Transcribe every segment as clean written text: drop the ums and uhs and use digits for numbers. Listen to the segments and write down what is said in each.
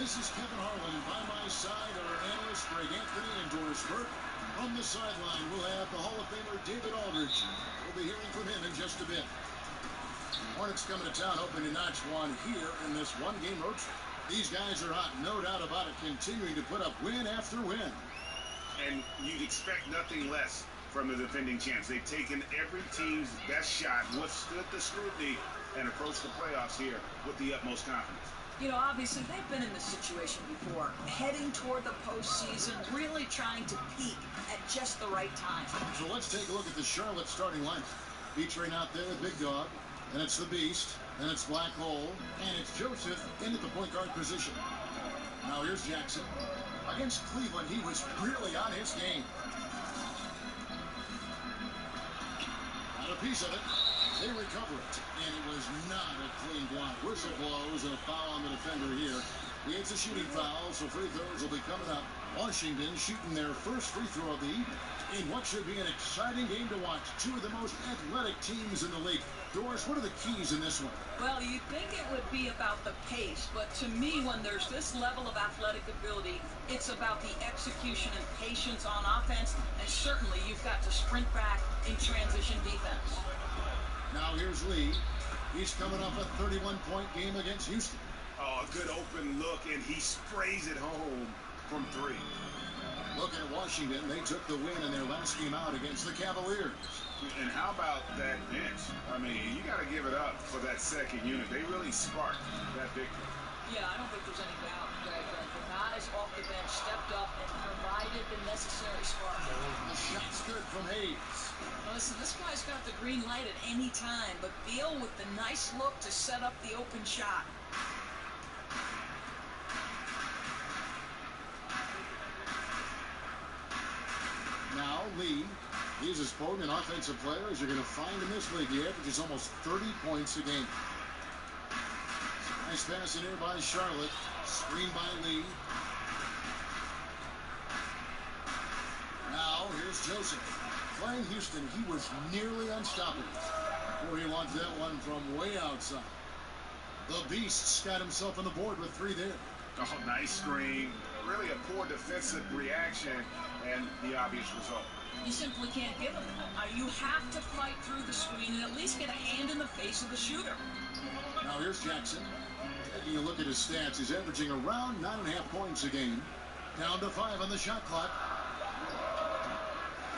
This is Kevin Harlan. By my side are analysts Greg Anthony and Doris Burke. From the sideline, we'll have the Hall of Famer David Aldridge. We'll be hearing from him in just a bit. Hornets coming to town, hoping to notch one here in this one-game road trip. These guys are hot, no doubt about it, continuing to put up win after win. And you'd expect nothing less from the defending champs. They've taken every team's best shot, withstood the scrutiny, and approached the playoffs here with the utmost confidence. You know, obviously, they've been in this situation before, heading toward the postseason, really trying to peak at just the right time. So let's take a look at the Charlotte starting lineup. Featuring out there, Big Dog, and it's the Beast, and it's Black Hole, and it's Joseph in at the point guard position. Now here's Jackson. Against Cleveland, he was really on his game. Got a piece of it. They recover it, and it was not a clean block. Whistle blows and a foul on the defender here. It's a shooting foul, so free throws will be coming up. Washington shooting their first free throw of the evening in what should be an exciting game to watch. Two of the most athletic teams in the league. Doris, what are the keys in this one? Well, you'd think it would be about the pace, but to me, when there's this level of athletic ability, it's about the execution and patience on offense, and certainly you've got to sprint back in transition defense. Now here's Lee. He's coming off a 31-point game against Houston. Oh, a good open look, and he sprays it home from three. Looking at Washington, they took the win in their last game out against the Cavaliers. And how about that bench? I mean, you got to give it up for that second unit. They really sparked that victory. Yeah, I don't think there's any doubt, Greg, that the guys off the bench stepped up and provided the necessary spark. The shot's good from Hayes. Listen, this guy's got the green light at any time, but Beal with the nice look to set up the open shot. Now Lee, he's as potent an offensive player as you're going to find in this league. He averages almost 30 points a game. Nice pass in here by Charlotte. Screen by Lee. Now here's Joseph. Playing Houston, he was nearly unstoppable before he launched that one from way outside. The Beast's got himself on the board with three there. Oh, nice screen. Really a poor defensive reaction and the obvious result. You simply can't give him that. You have to fight through the screen and at least get a hand in the face of the shooter. Now here's Jackson. Taking a look at his stats, he's averaging around 9.5 points a game. Down to 5 on the shot clock.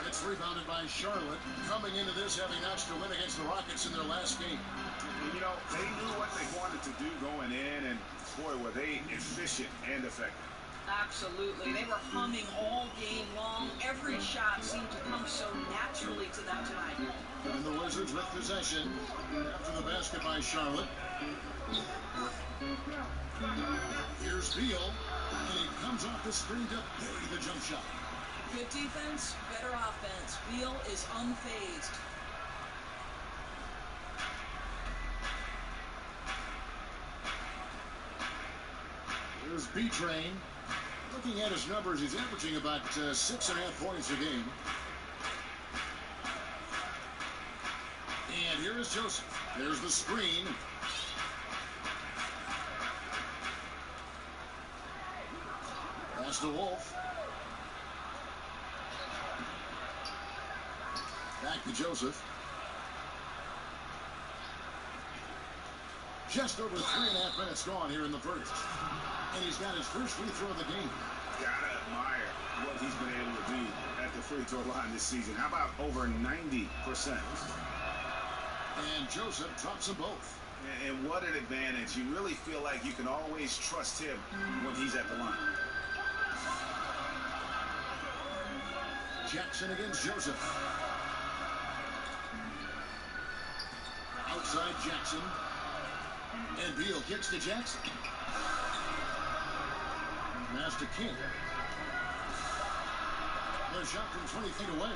It's rebounded by Charlotte, coming into this having notched a win against the Rockets in their last game. You know, they knew what they wanted to do going in, and boy, were they efficient and effective. Absolutely. They were humming all game long. Every shot seemed to come so naturally to them tonight. And the Wizards with possession after the basket by Charlotte. Here's Beal, and he comes off the screen to bury the jump shot. Good defense, better offense. Beal is unfazed. Here's B-Train. Looking at his numbers, he's averaging about 6.5 points a game. And here is Joseph. There's the screen. Pass to Wolf. Back to Joseph. Just over 3.5 minutes gone here in the first. And he's got his first free throw of the game. Gotta admire what he's been able to do at the free throw line this season. How about over 90%? And Joseph drops them both. And what an advantage. You really feel like you can always trust him when he's at the line. Jackson against Joseph. Outside Jackson. And Beal kicks to Jackson. Master King. The shot from 20 feet away.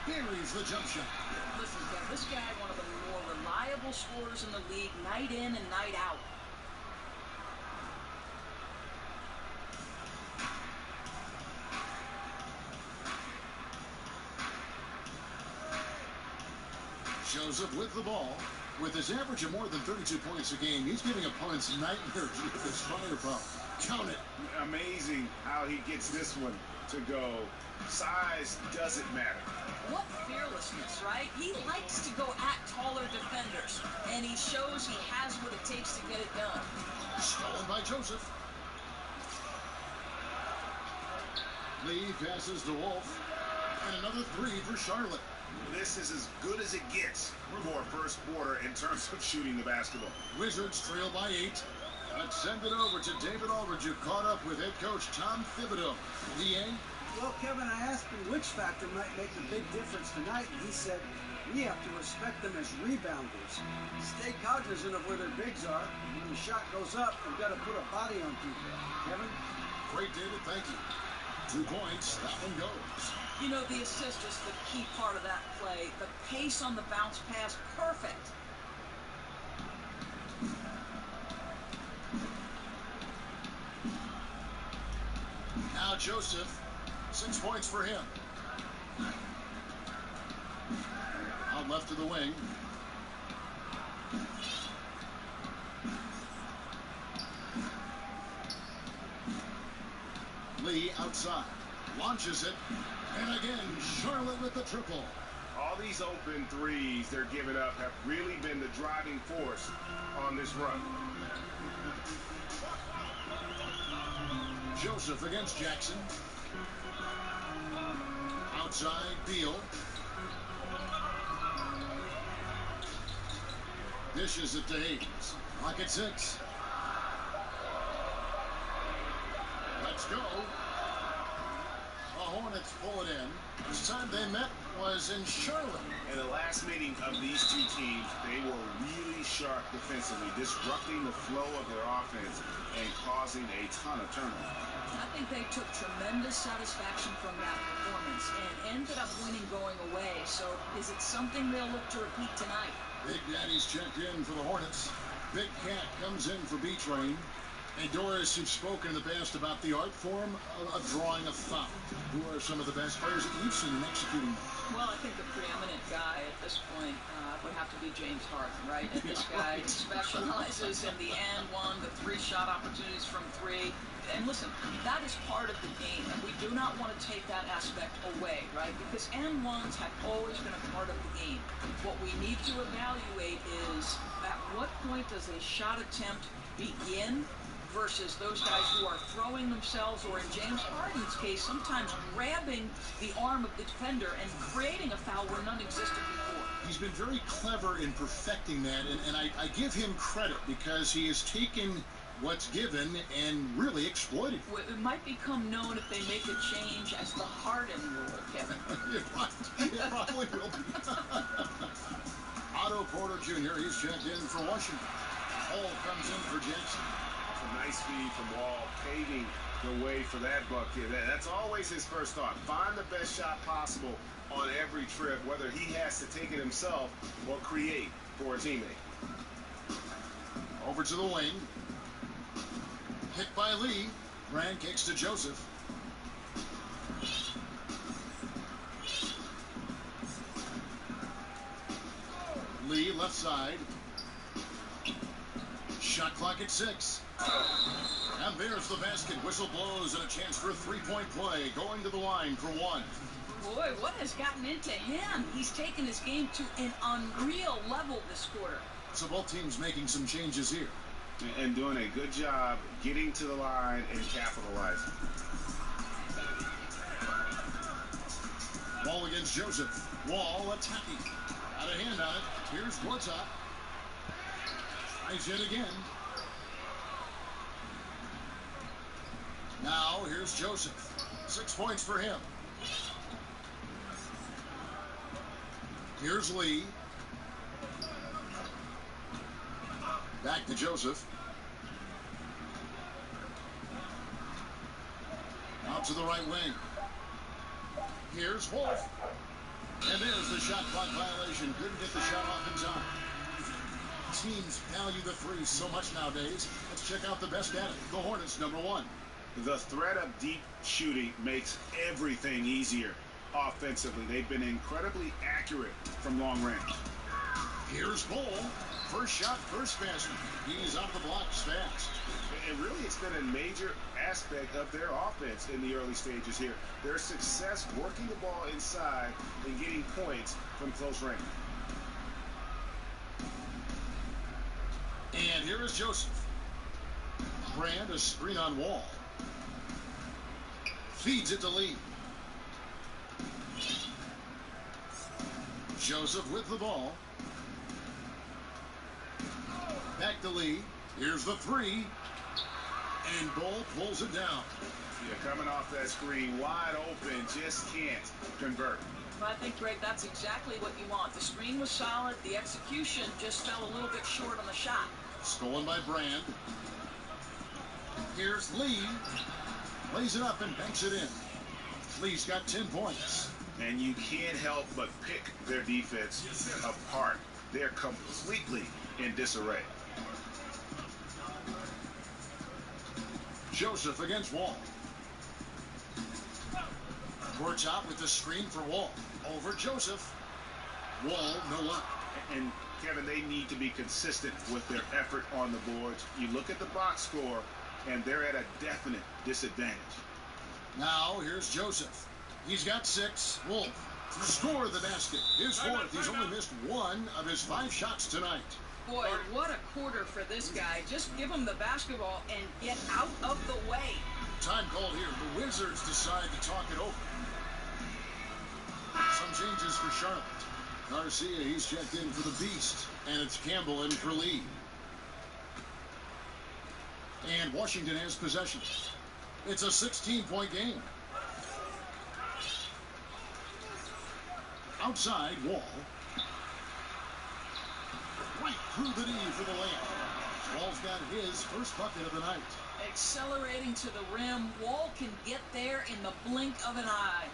Buries the jump shot. Listen, Kev, this guy, one of the more reliable scorers in the league, night in and night out. Shows Joseph with the ball. With his average of more than 32 points a game, he's giving opponents nightmares with his firepower. Count it. Amazing how he gets this one to go. Size doesn't matter. What fearlessness, right? He likes to go at taller defenders, and he shows he has what it takes to get it done. Stolen by Joseph. Lee passes to Wolf. And another three for Charlotte. This is as good as it gets for first quarter in terms of shooting the basketball. Wizards trail by 8. Let's send it over to David Aldridge, who caught up with head coach Tom Thibodeau. DA? Well, Kevin, I asked him which factor might make a big difference tonight, and he said, we have to respect them as rebounders. Stay cognizant of where their bigs are. When the shot goes up, we've got to put a body on people. Kevin? Great, David. Thank you. 2 points. That one goes. You know, the assist is the key part of that play. The pace on the bounce pass, perfect. Now Joseph, 6 points for him. Out left to the wing. Lee outside. Launches it. And again, Charlotte with the triple. All these open threes they're giving up have really been the driving force on this run. Joseph against Jackson. Outside, Beal. Dishes it to Hayes. Clock at 6. Let's go. The Hornets pull it in. This time they met was in Charlotte. In the last meeting of these two teams, they were really sharp defensively, disrupting the flow of their offense and causing a ton of turnovers. I think they took tremendous satisfaction from that performance and ended up winning going away. So is it something they'll look to repeat tonight? Big Daddy's checked in for the Hornets. Big Cat comes in for B-Train. And Doris, you've spoken in the past about the art form of drawing a foul. Who are some of the best players that you've seen in executing them? Well, I think the preeminent guy at this point would have to be James Harden, right? And this guy specializes in the and one, the 3-shot opportunities from 3. And listen, that is part of the game, and we do not want to take that aspect away, right? Because and ones have always been a part of the game. What we need to evaluate is at what point does a shot attempt begin versus those guys who are throwing themselves, or in James Harden's case, sometimes grabbing the arm of the defender and creating a foul where none existed before. He's been very clever in perfecting that, and I give him credit because he has taken what's given and really exploited it. It might become known if they make a change as the Harden rule, Kevin. It probably will be. Otto Porter Jr., he's checked in for Washington. Hall comes in for Jackson. A nice feed from Wall, paving the way for that bucket. That's always his first thought. Find the best shot possible on every trip, whether he has to take it himself or create for a teammate. Over to the wing. Hit by Lee. Grant kicks to Joseph. Lee left side. Shot clock at 6. And there's the basket. Whistle blows and a chance for a 3-point play. Going to the line for 1. Boy, what has gotten into him? He's taken his game to an unreal level this quarter. So both teams making some changes here. And doing a good job getting to the line and capitalizing. Wall against Joseph. Wall attacking. Got a hand on it. Here's Gortat. Tries it again. Now here's Joseph. 6 points for him. Here's Lee. Back to Joseph. Out to the right wing. Here's Wolf. And there's the shot clock violation. Couldn't get the shot off in time. Teams value the 3 so much nowadays. Let's check out the best at it. The Hornets, number 1. The threat of deep shooting makes everything easier offensively. They've been incredibly accurate from long range. Here's Bull. First shot, first basket. He's off the blocks fast. And really, it's been a major aspect of their offense in the early stages here. Their success working the ball inside and getting points from close range. And here is Joseph. Brand, a screen on Wall. Feeds it to Lee. Joseph with the ball. Back to Lee. Here's the three. And Bull pulls it down. Yeah, coming off that screen, wide open, just can't convert. I think, Greg, that's exactly what you want. The screen was solid. The execution just fell a little bit short on the shot. Stolen by Brand. Here's Lee. Lays it up and banks it in. Lee's got 10 points. And you can't help but pick their defense apart. They're completely in disarray. Joseph against Wall. Works out with the screen for Wall. Over Joseph. Wall, no luck. And Kevin, they need to be consistent with their effort on the boards. You look at the box score, and they're at a definite disadvantage. Now, here's Joseph. He's got 6. Wolf to score the basket. His fourth. He's only missed 1 of his 5 shots tonight. Boy, what a quarter for this guy. Just give him the basketball and get out of the way. Time called here. The Wizards decide to talk it over. Some changes for Charlotte. Garcia, he's checked in for the Beast. And it's Campbell in for Lee. And Washington has possession. It's a 16-point game. Outside, Wall. Right through the knee for the layup. Wall's got his first bucket of the night. Accelerating to the rim. Wall can get there in the blink of an eye.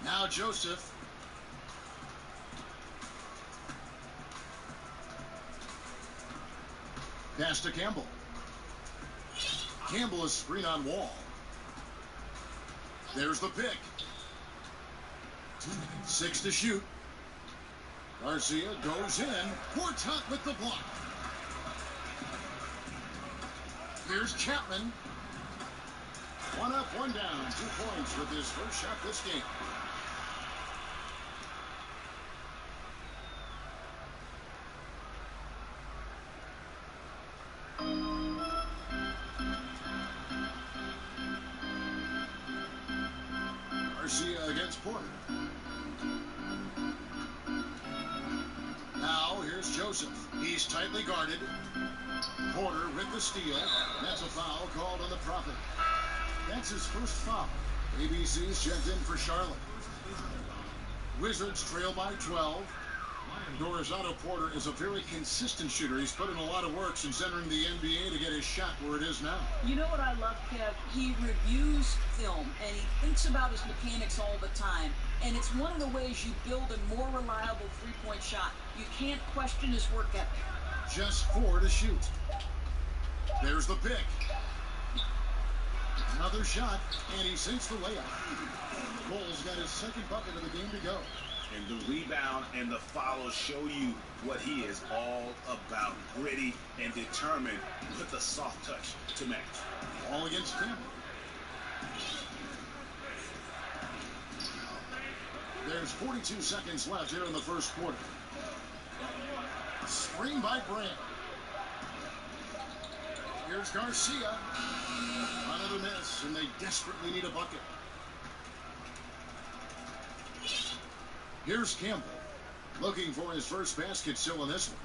Now Joseph. Pass to Campbell. Campbell is screen on Wall. There's the pick. 6 to shoot. Garcia goes in. Quartet with the block. Here's Chapman. 1 up, 1 down. 2 points with his first shot this game. Garcia against Porter. Now here's Joseph. He's tightly guarded. Porter with the steal. That's a foul called on the Prophet. That's his first foul. ABC's checked in for Charlotte. Wizards trail by 12. Dorizado Porter is a very consistent shooter. He's put in a lot of work since entering the NBA to get his shot where it is now. You know what I love, Kev? He reviews film, and he thinks about his mechanics all the time. And it's one of the ways you build a more reliable three-point shot. You can't question his work ethic. Just 4 to shoot. There's the pick. Another shot, and he sinks the layup. Bull's got his second bucket of the game to go. And the rebound and the follow show you what he is all about. Gritty and determined with a soft touch to match. All against Campbell. There's 42 seconds left here in the first quarter. Screen by Brand. Here's Garcia. Another miss, and they desperately need a bucket. Here's Campbell, looking for his first basket still in this one.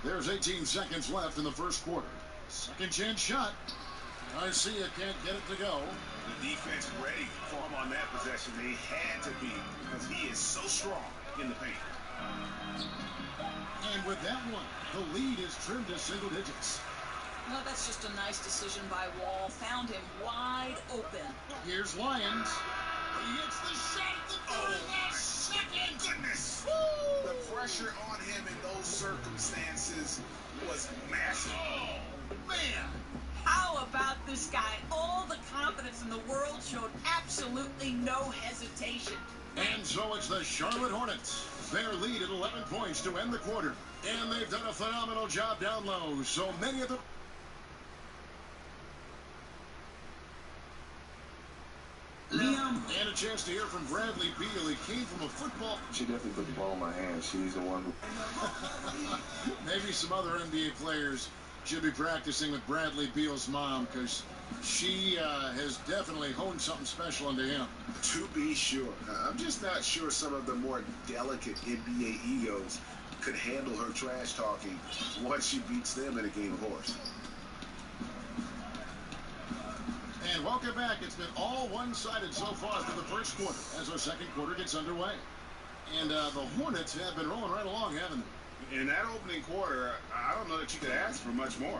There's 18 seconds left in the first quarter. Second chance shot. Garcia can't get it to go. The defense ready for him on that possession. They had to be, because he is so strong in the paint. And with that one, the lead is trimmed to single digits. No, that's just a nice decision by Wall. Found him wide open. Here's Lyons. He hits the shot at the very last second. Goodness! Woo! The pressure on him in those circumstances was massive. Oh, man. How about this guy? All the confidence in the world, showed absolutely no hesitation. And so it's the Charlotte Hornets. Their lead at 11 points to end the quarter. And they've done a phenomenal job down low. So many of them... Liam. And a chance to hear from Bradley Beal. He came from a football... She definitely put the ball in my hand. She's the one who... Maybe some other NBA players should be practicing with Bradley Beal's mom, because she has definitely honed something special into him. To be sure. I'm just not sure some of the more delicate NBA egos could handle her trash talking once she beats them in a game of horse. And welcome back. It's been all one-sided so far through the first quarter as our second quarter gets underway. And the Hornets have been rolling right along, haven't they? In that opening quarter, I don't know that you could ask for much more.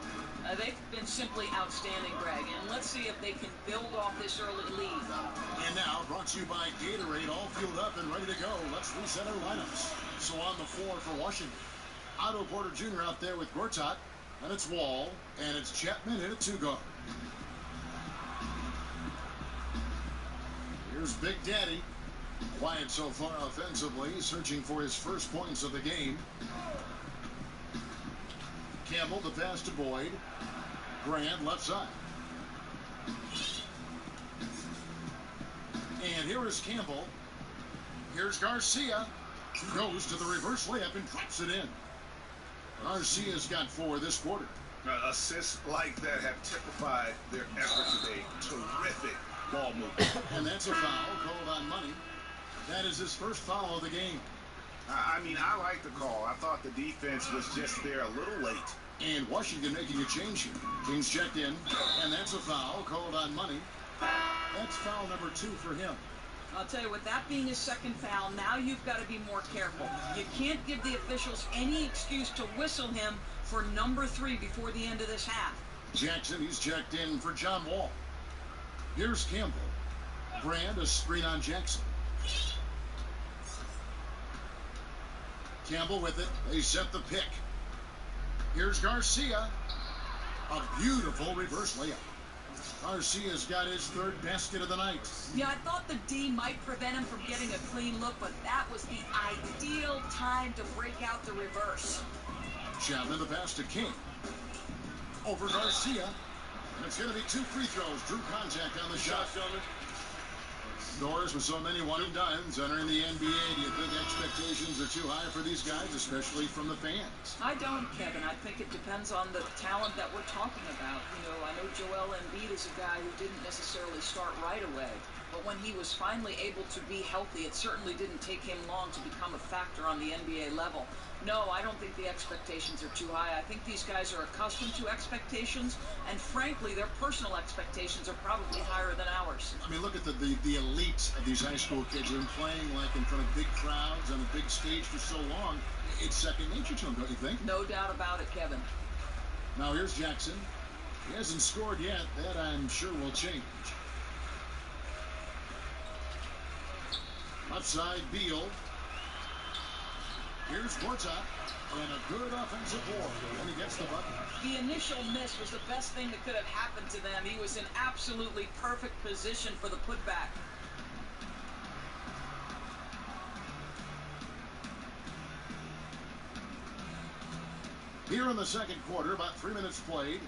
They've been simply outstanding, Greg, and let's see if they can build off this early lead. And now, brought to you by Gatorade, all fueled up and ready to go. Let's reset our lineups. So on the floor for Washington, Otto Porter Jr. out there with Gortat, and it's Wall, and it's Chapman in at two guard. Here's Big Daddy. Quiet so far offensively, searching for his first points of the game. Campbell, the pass to Boyd. Grant, left side. And here is Campbell. Here's Garcia. Goes to the reverse layup and drops it in. Garcia's got 4 this quarter. Assists like that have typified their effort today. Terrific ball movement. And that's a foul called on Money. That is his first foul of the game. I mean, I like the call. I thought the defense was just there a little late. And Washington making a change here. Kings checked in, and that's a foul called on Money. That's foul number 2 for him. I'll tell you, with that being his second foul, now you've got to be more careful. You can't give the officials any excuse to whistle him for number 3 before the end of this half. Jackson, he's checked in for John Wall. Here's Campbell. Brand, a screen on Jackson. Campbell with it. They set the pick. Here's Garcia. A beautiful reverse layup. Garcia's got his 3rd basket of the night. Yeah, I thought the D might prevent him from getting a clean look, but that was the ideal time to break out the reverse. Chapman, the pass to King. Over Garcia. And it's going to be 2 free throws. Drew contact on the shot. Doors with so many one-and-dones entering the NBA. Do you think expectations are too high for these guys, especially from the fans? I don't, Kevin. I think it depends on the talent that we're talking about. You know, I know Joel Embiid is a guy who didn't necessarily start right away. But when he was finally able to be healthy, it certainly didn't take him long to become a factor on the NBA level. No, I don't think the expectations are too high. I think these guys are accustomed to expectations, and frankly, their personal expectations are probably higher than ours. I mean, look at the elite of these high school kids who are playing like in front of big crowds on a big stage for so long. It's second nature to them, don't you think? No doubt about it, Kevin. Now here's Jackson. He hasn't scored yet. That I'm sure will change. Left side, Beal. Here's Gortat, and a good offensive board, and he gets the bucket. The initial miss was the best thing that could have happened to them. He was in absolutely perfect position for the putback. Here in the second quarter, about 3 minutes played.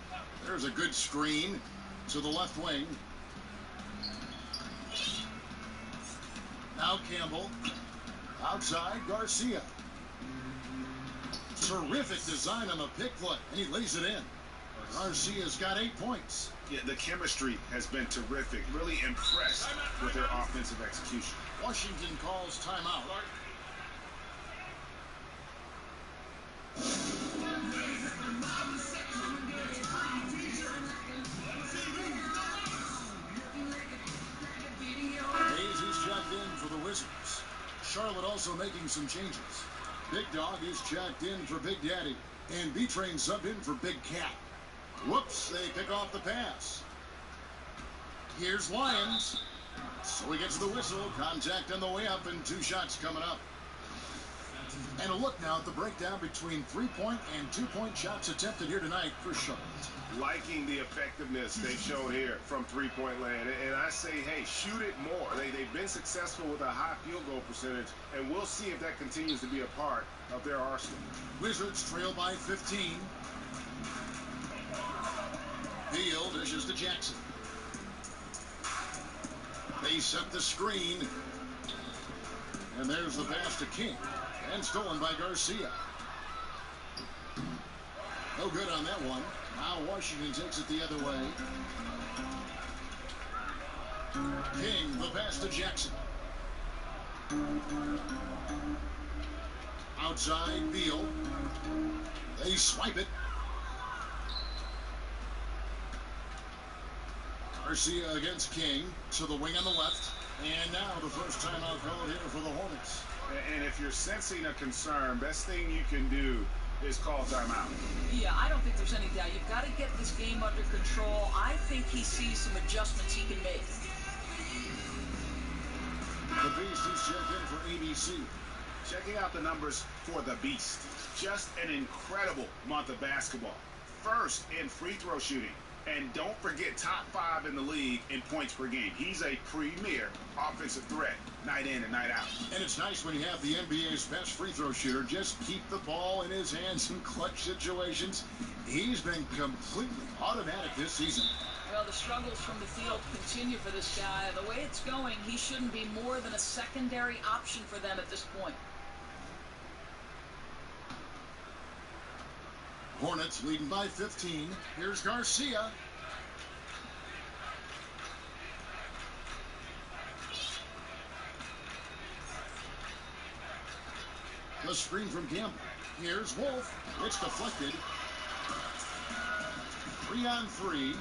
There's a good screen to the left wing. Now Campbell. Outside, Garcia. Terrific design on the pick foot, and he lays it in. Garcia's got 8 points. Yeah, the chemistry has been terrific. Really impressed with their offensive execution. Washington calls timeout. Hayes checked in for the Wizards. Charlotte also making some changes. Big Dog is checked in for Big Daddy. And B-Train subbed in for Big Cat. Whoops, they pick off the pass. Here's Lyons. So he gets the whistle. Contact on the way up and 2 shots coming up. And a look now at the breakdown between 3-point and 2-point shots attempted here tonight for Charlotte. Liking the effectiveness they've shown here from three-point land. And I say, hey, shoot it more. They've been successful with a high field goal percentage, and we'll see if that continues to be a part of their arsenal. Wizards trail by 15. Beal dishes to Jackson. They set the screen. And there's the pass to King. And stolen by Garcia. No good on that one. Now Washington takes it the other way. King, the pass to Jackson. Outside, Beal. They swipe it. Garcia against King to the wing on the left. And now the first timeout called here for the Hornets. And if you're sensing a concern, best thing you can do is call timeout. Yeah, I don't think there's any doubt. You've got to get this game under control. I think he sees some adjustments he can make. The Beast is checked in for ABC. Checking out the numbers for the Beast. Just an incredible month of basketball. First in free throw shooting. And don't forget, top 5 in the league in points per game. He's a premier offensive threat, night in and night out. And it's nice when you have the NBA's best free throw shooter just keep the ball in his hands in clutch situations. He's been completely automatic this season. Well, the struggles from the field continue for this guy. The way it's going, he shouldn't be more than a secondary option for them at this point. Hornets leading by 15. Here's Garcia. The screen from Campbell. Here's Wolf. It's deflected. 3-on-3.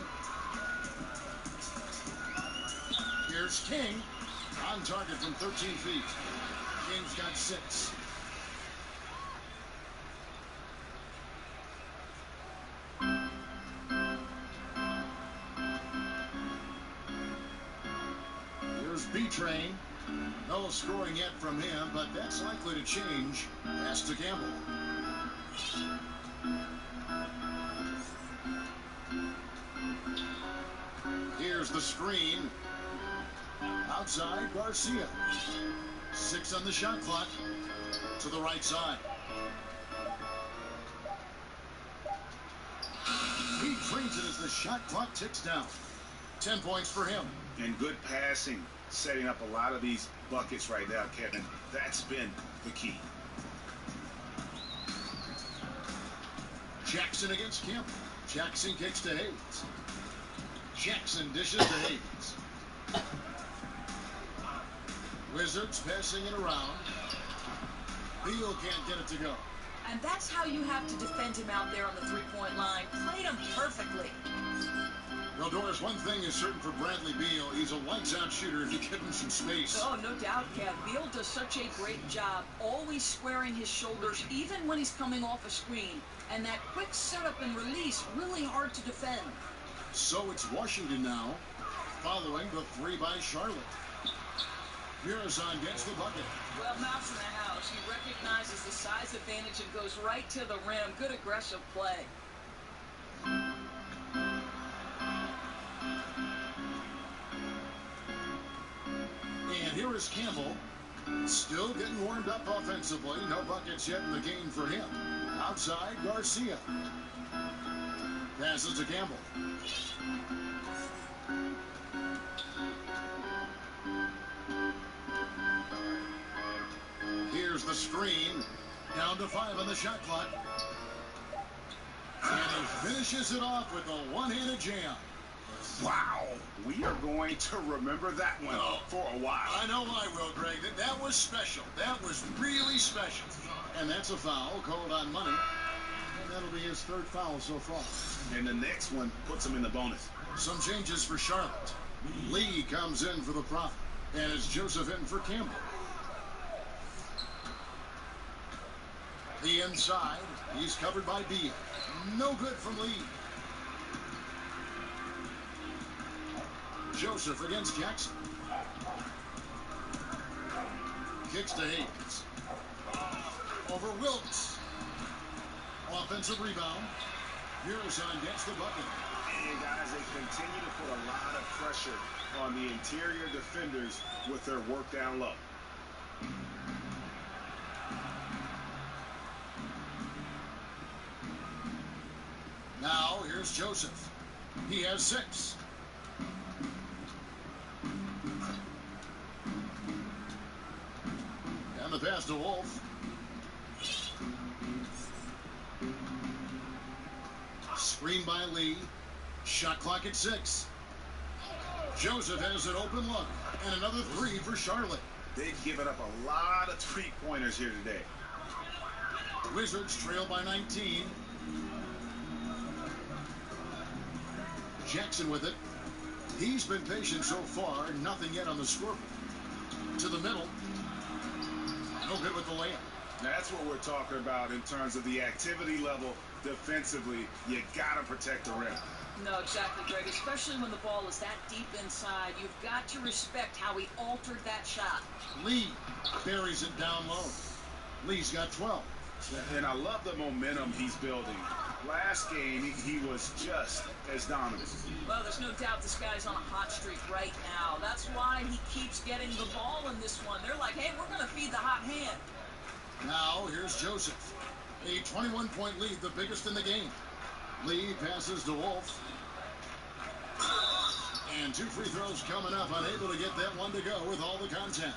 Here's King. On target from 13 feet. King's got 6. B-Train. No scoring yet from him, but that's likely to change. Pass to Campbell. Here's the screen. Outside, Garcia. 6 on the shot clock. To the right side. He trains it as the shot clock ticks down. 10 points for him. And good passing. Setting up a lot of these buckets right now, Kevin. That's been the key. Jackson against Campbell. Jackson kicks to Hayes. Jackson dishes to Hayes. Wizards passing it around. Beal can't get it to go. And that's how you have to defend him out there on the three-point line. Played him perfectly. Well, Doris, one thing is certain for Bradley Beal. He's a lights-out shooter if you give him some space. Oh, no doubt, Kev. Beal does such a great job, always squaring his shoulders, even when he's coming off a screen. And that quick setup and release, really hard to defend. So it's Washington now, following the 3 by Charlotte. Murazan gets the bucket. Well, Mouse in the house. He recognizes the size advantage and goes right to the rim. Good aggressive play. And here is Campbell, still getting warmed up offensively. No buckets yet in the game for him. Outside, Garcia. Passes to Campbell. Here's the screen. Down to 5 on the shot clock. And he finishes it off with a one-handed jam. Wow. We are going to remember that one for a while. I know I will, Greg. That was special. That was really special. And that's a foul called on Money. And that'll be his 3rd foul so far. And the next one puts him in the bonus. Some changes for Charlotte. Lee comes in for the Prophet. And it's Joseph in for Campbell. The inside. He's covered by Beal. No good from Lee. Joseph against Jackson. Kicks to Hayes. over Wilkes. Offensive rebound. Muresan gets the bucket. And guys, they continue to put a lot of pressure on the interior defenders with their work down low. Now here's Joseph. He has 6. And the pass to Wolf. Screen by Lee. Shot clock at 6. Joseph has an open look. And another 3 for Charlotte. They've given up a lot of three-pointers here today. Wizards trail by 19. Jackson with it. He's been patient so far. Nothing yet on the scoreboard. To the middle. No good with the layup. That's what we're talking about in terms of the activity level defensively. You got to protect the rim. No, exactly, Greg. Especially when the ball is that deep inside. You've got to respect how he altered that shot. Lee buries it down low. Lee's got 12. And I love the momentum he's building. Last game, he was just as dominant. Well, there's no doubt this guy's on a hot streak right now. That's why he keeps getting the ball in this one. They're like, hey, we're going to feed the hot hand. Now, here's Joseph. A 21-point lead, the biggest in the game. Lee passes to Wolf. And 2 free throws coming up. Unable to get that one to go with all the contact.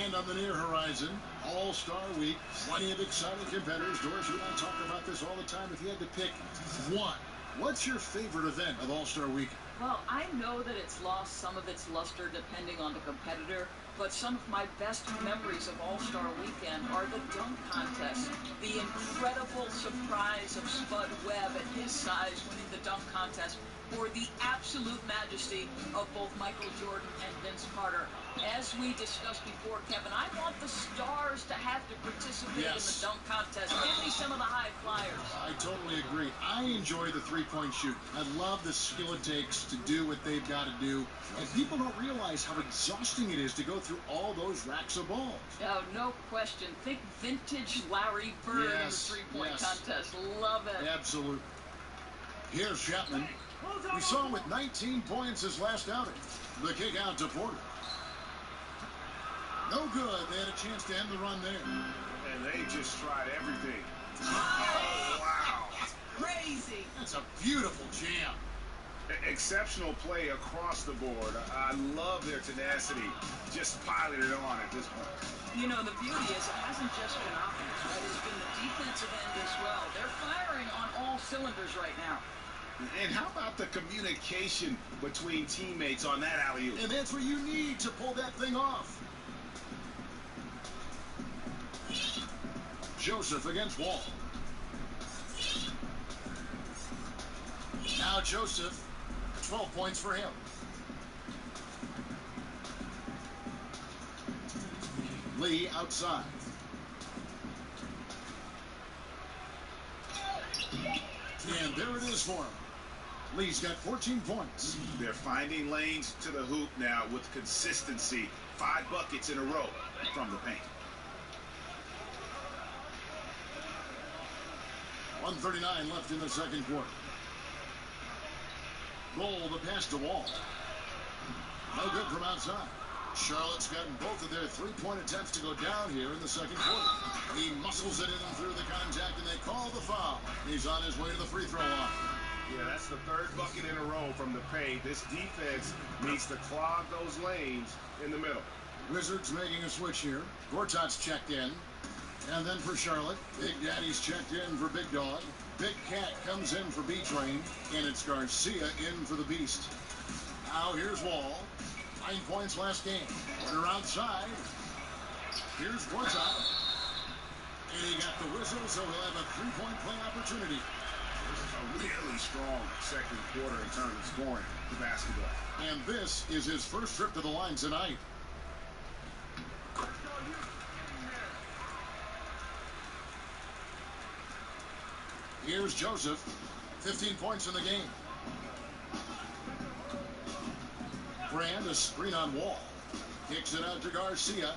And on the near horizon, All-Star Week. Plenty of exciting competitors. Doris, you and I talk about this all the time. If you had to pick one, what's your favorite event of All-Star Week? Well, I know that it's lost some of its luster depending on the competitor, but some of my best memories of All-Star Weekend are the dunk contest. The incredible surprise of Spud Webb at his size winning the dunk contest, or the absolute majesty of both Michael Jordan and Vince Carter. As we discussed before, Kevin, I want the stars to have to participate in the dunk contest. Give me some of the high flyers. I totally agree. I enjoy the three-point shoot. I love the skill it takes to do what they've got to do. And people don't realize how exhausting it is to go through all those racks of balls. Oh, no question. Think vintage Larry Bird in the three-point contest. Love it. Absolutely. Here's Chapman. We saw him with 19 points his last outing. The kick out to Porter. No good. They had a chance to end the run there. And they just tried everything. Oh, wow. That's crazy. That's a beautiful jam. Exceptional play across the board. I love their tenacity. Just piling it on at this point. You know, the beauty is it hasn't just been offense, right? It's been the defensive end as well. They're firing on all cylinders right now. And how about the communication between teammates on that alley-oop? And that's what you need to pull that thing off. Joseph against Wall. Now Joseph, 12 points for him. Lee outside. And there it is for him. Lee's got 14 points. They're finding lanes to the hoop now with consistency. 5 buckets in a row from the paint. 1:39 left in the second quarter. Roll the pass to Wall. No good from outside. Charlotte's gotten both of their three-point attempts to go down here in the second quarter. He muscles it in through the contact, and they call the foul. He's on his way to the free throw line. Yeah, that's the 3rd bucket in a row from the paint. This defense needs to clog those lanes in the middle. Wizards making a switch here. Gortat's checked in. And then for Charlotte, Big Daddy's checked in for Big Dog. Big Cat comes in for B-Train. And it's Garcia in for the Beast. Now here's Wall. 9 points last game. Porter outside. Here's Gortat. And he got the whistle, so he'll have a three-point play opportunity. This is a really strong second quarter in terms of scoring the basketball. And this is his first trip to the line tonight. Here's Joseph. 15 points in the game. Brand, a screen on Wall. Kicks it out to Garcia.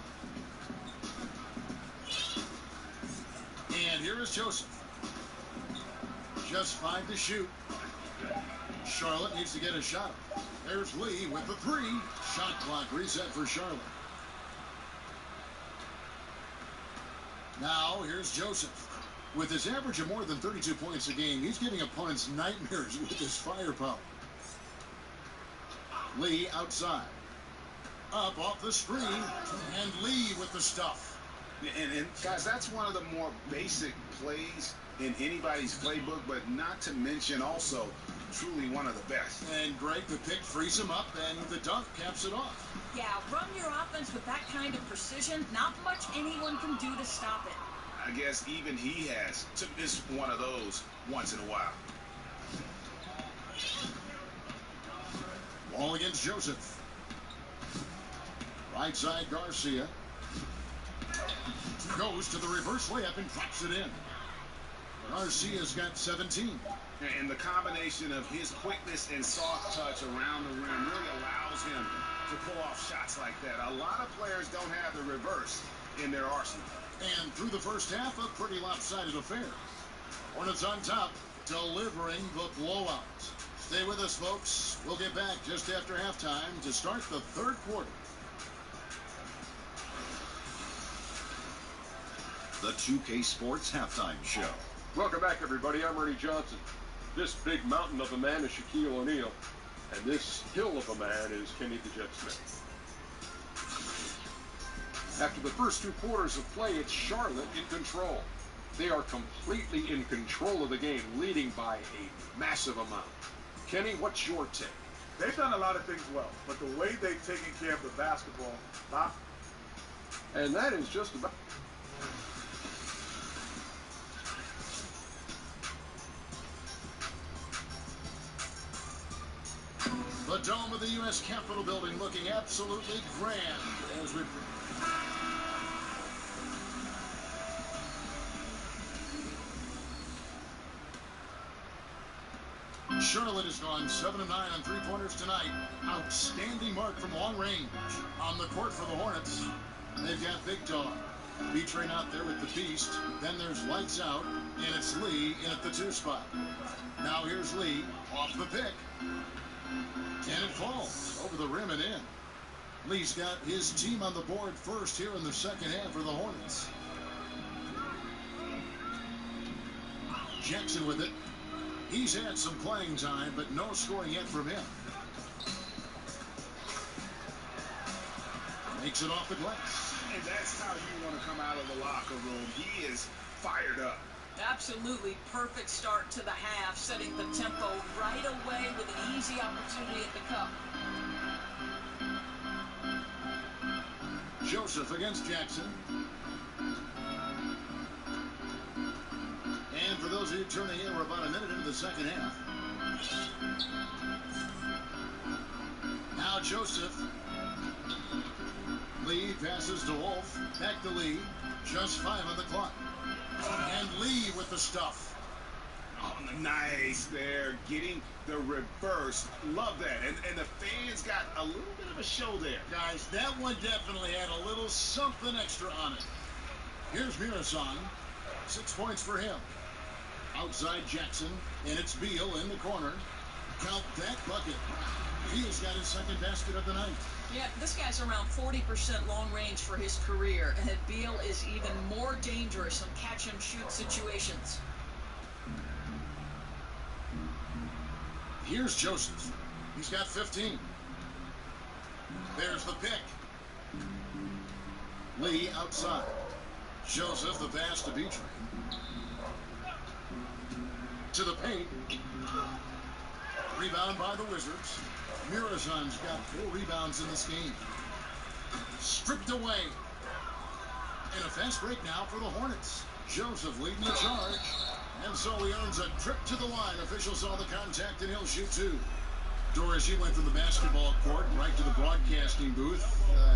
here is Joseph. Just 5 to shoot. Charlotte needs to get a shot. There's Lee with the 3. Shot clock reset for Charlotte. Now here's Joseph. With his average of more than 32 points a game, he's giving opponents nightmares with his firepower. Lee outside. Up off the screen, and Lee with the stuff. And guys, that's one of the more basic plays in anybody's playbook, but not to mention also truly one of the best. And Greg, the pick frees him up, and the dunk caps it off. Yeah, run your offense with that kind of precision. Not much anyone can do to stop it. I guess even he has to miss one of those once in a while. Ball against Joseph. Right side Garcia. Goes to the reverse layup and drops it in. Garcia's got 17. And the combination of his quickness and soft touch around the rim really allows him to pull off shots like that. A lot of players don't have the reverse in their arsenal. And through the first half, a pretty lopsided affair. Hornets on top, delivering the blowout. Stay with us, folks. We'll get back just after halftime to start the third quarter. The 2K Sports Halftime Show. Welcome back, everybody. I'm Ernie Johnson. This big mountain of a man is Shaquille O'Neal, and this hill of a man is Kenny the Jet Smith. After the first 2 quarters of play, it's Charlotte in control. They are completely in control of the game, leading by a massive amount. Kenny, what's your take? They've done a lot of things well, but the way they've taken care of the basketball, and that is just about... The dome of the U.S. Capitol building looking absolutely grand as we... Charlotte has gone 7 of 9 on 3-pointers tonight. Outstanding mark from long range. On the court for the Hornets, they've got Big Dog. B-Train out there with the Beast. Then there's Lights Out, and it's Lee in at the 2 spot. Now here's Lee off the pick. And it falls over the rim and in. Lee's got his team on the board first here in the second half for the Hornets. Jackson with it. He's had some playing time, but no scoring yet from him. Makes it off the glass. And that's how you want to come out of the locker room. He is fired up. Absolutely perfect start to the half, setting the tempo right away with an easy opportunity at the cup. Joseph against Jackson. And for those of you tuning in, we're about a minute into the second half. Now Joseph. Lee passes to Wolf. Back to Lee. Just 5 on the clock. And Lee with the stuff. Oh, nice there. Getting the reverse. Love that. And the fans got a little bit of a show there. Guys, that one definitely had a little something extra on it. Here's Mirasan. 6 points for him. Outside Jackson. And it's Beal in the corner. Count that bucket. Beal's got his second basket of the night. Yeah, this guy's around 40% long range for his career, and Beal is even more dangerous in catch-and-shoot situations. Here's Joseph. He's got 15. There's the pick. Lee outside. Joseph, the pass to B-Train. To the paint. Rebound by the Wizards. Mirasan's got 4 rebounds in this game. Stripped away. And a fast break now for the Hornets. Joseph leading the charge. And so he earns a trip to the line. Officials saw the contact and he'll shoot 2. Doris, you went from the basketball court right to the broadcasting booth.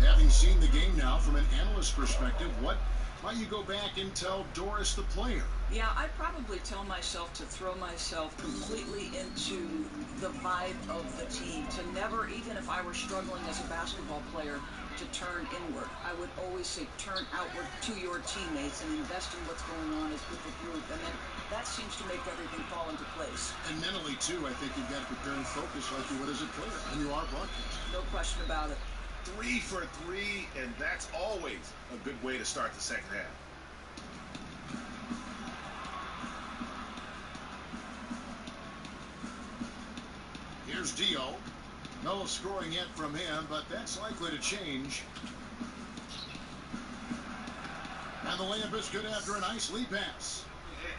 Having seen the game now from an analyst perspective, what Might you go back and tell Doris the player? Yeah, I'd probably tell myself to throw myself completely into the vibe of the team, to never, even if I were struggling as a basketball player, to turn inward. I would always say turn outward to your teammates and invest in what's going on as with the group, and then that seems to make everything fall into place. And mentally, too, I think you've got to prepare and focus like you would as a player, and you are broadcasting. No question about it. 3 for 3, and that's always a good way to start the second half. Here's Dio. No scoring yet from him, but that's likely to change. And the layup is good after a nice lead pass.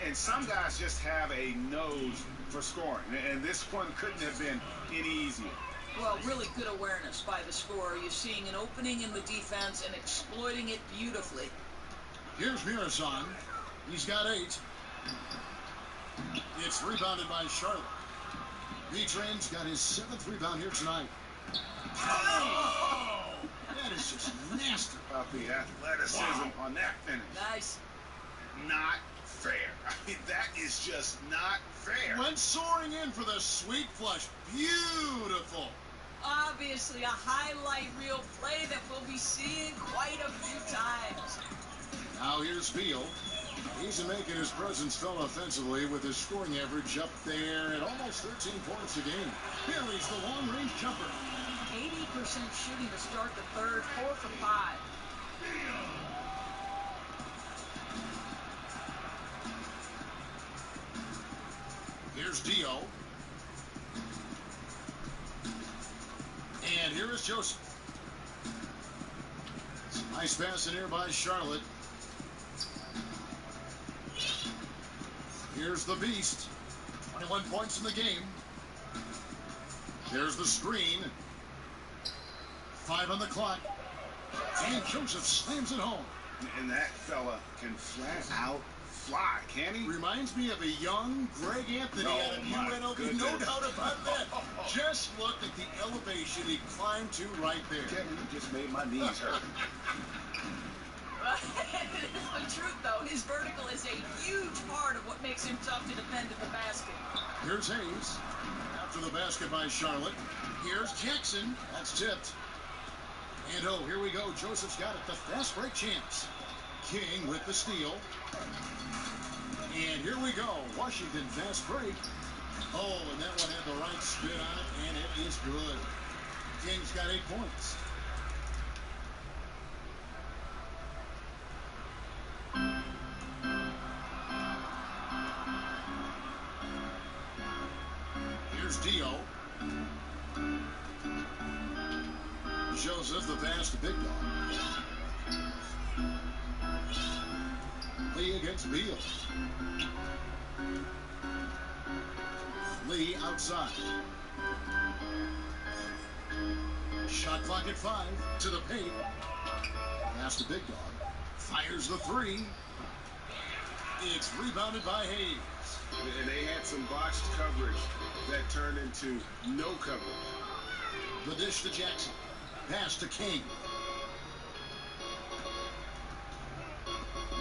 And some guys just have a nose for scoring, and this one couldn't have been any easier. Well, really good awareness by the scorer. You're seeing an opening in the defense and exploiting it beautifully. Here's Mirazan. He's got 8. It's rebounded by Charlotte. B-Train's got his 7th rebound here tonight. Oh! That is just nasty. About the athleticism on that finish. Nice. Not fair. I mean, that is just not fair. Went soaring in for the sweet flush. Beautiful. Obviously a highlight reel play that we'll be seeing quite a few times. Now here's Beal. He's making his presence felt offensively with his scoring average up there at almost 13 points a game. Buries the long-range jumper. 80% shooting to start the third, 4 for 5. Here's Dio. And here is Joseph. Nice pass in here by Charlotte. Here's the Beast. 21 points in the game. There's the screen. 5 on the clock. And Joseph slams it home. And that fella can flat out fly, can he? Reminds me of a young Greg Anthony out of UNLV. Goodness. No doubt about that. Just look at the elevation he climbed to right there. Kevin, you just made my knees hurt. It is the truth, though. His vertical is a huge part of what makes him tough to defend at the basket. Here's Hayes. After the basket by Charlotte. Here's Jackson. That's tipped. And oh, here we go. Joseph's got it. The fast break chance. King with the steal. And here we go. Washington fast break. Oh, and that one had the right spin on it, and it is good. King's got 8 points. Here's Dio. Joseph, the pass to Big Dog. Lee against Beal. Lee outside. Shot clock at 5 to the paint. Pass to Big Dog. Fires the 3. It's rebounded by Hayes. And they had some botched coverage that turned into no coverage. The dish to Jackson. Pass to King.